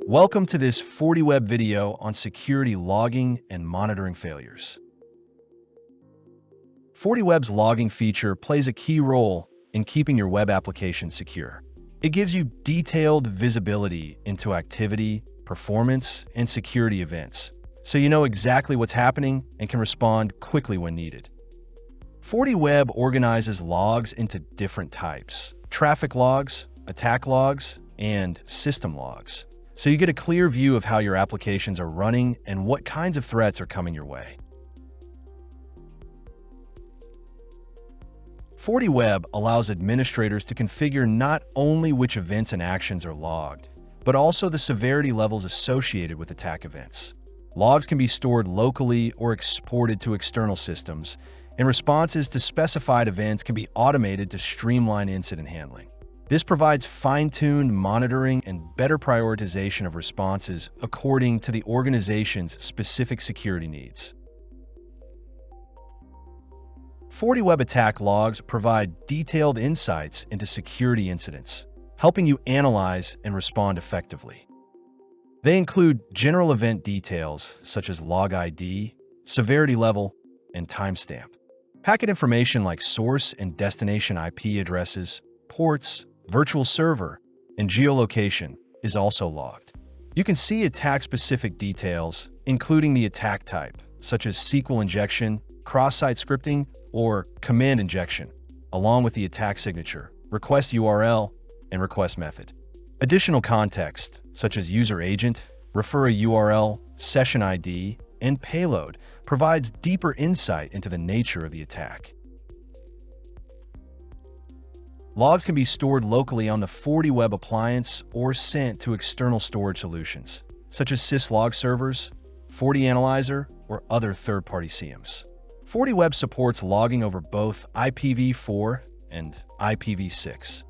Welcome to this FortiWeb video on security logging and monitoring failures. FortiWeb's logging feature plays a key role in keeping your web application secure. It gives you detailed visibility into activity, performance, and security events, so you know exactly what's happening and can respond quickly when needed. FortiWeb organizes logs into different types: traffic logs, attack logs, and system logs. So you get a clear view of how your applications are running and what kinds of threats are coming your way. FortiWeb allows administrators to configure not only which events and actions are logged, but also the severity levels associated with attack events. Logs can be stored locally or exported to external systems, and responses to specified events can be automated to streamline incident handling. This provides fine-tuned monitoring and better prioritization of responses according to the organization's specific security needs. FortiWeb attack logs provide detailed insights into security incidents, helping you analyze and respond effectively. They include general event details such as log ID, severity level, and timestamp. Packet information like source and destination IP addresses, ports, virtual server, and geolocation is also logged. You can see attack-specific details, including the attack type, such as SQL injection, cross-site scripting, or command injection, along with the attack signature, request URL, and request method. Additional context, such as user agent, refer a URL, session ID, and payload, provides deeper insight into the nature of the attack. Logs can be stored locally on the FortiWeb appliance or sent to external storage solutions, such as syslog servers, FortiAnalyzer, or other third-party SIEMs. FortiWeb supports logging over both IPv4 and IPv6.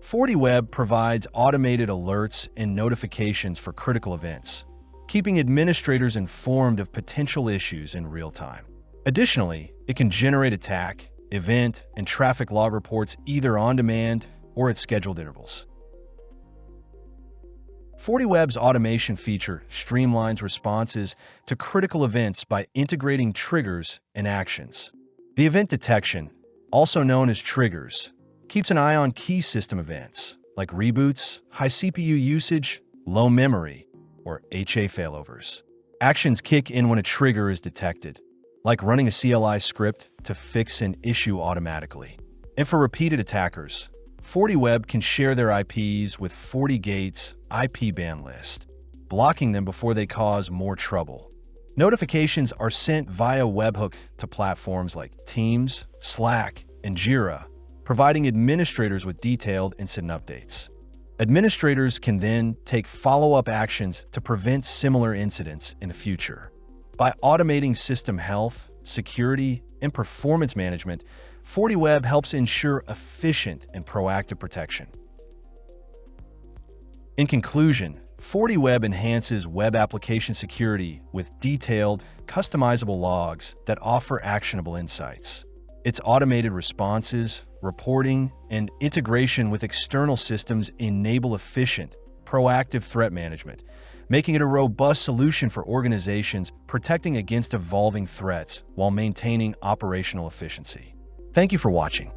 FortiWeb provides automated alerts and notifications for critical events, keeping administrators informed of potential issues in real time. Additionally, it can generate attack, event, and traffic log reports either on demand or at scheduled intervals. FortiWeb's automation feature streamlines responses to critical events by integrating triggers and actions. The event detection, also known as triggers, keeps an eye on key system events like reboots, high CPU usage, low memory, or HA failovers. Actions kick in when a trigger is detected, like running a CLI script to fix an issue automatically. And for repeated attackers, FortiWeb can share their IPs with FortiGate's IP ban list, blocking them before they cause more trouble. Notifications are sent via webhook to platforms like Teams, Slack, and Jira, providing administrators with detailed incident updates. Administrators can then take follow-up actions to prevent similar incidents in the future. By automating system health, security, and performance management, FortiWeb helps ensure efficient and proactive protection. In conclusion, FortiWeb enhances web application security with detailed, customizable logs that offer actionable insights. Its automated responses, reporting, and integration with external systems enable efficient, proactive threat management, making it a robust solution for organizations protecting against evolving threats while maintaining operational efficiency. Thank you for watching.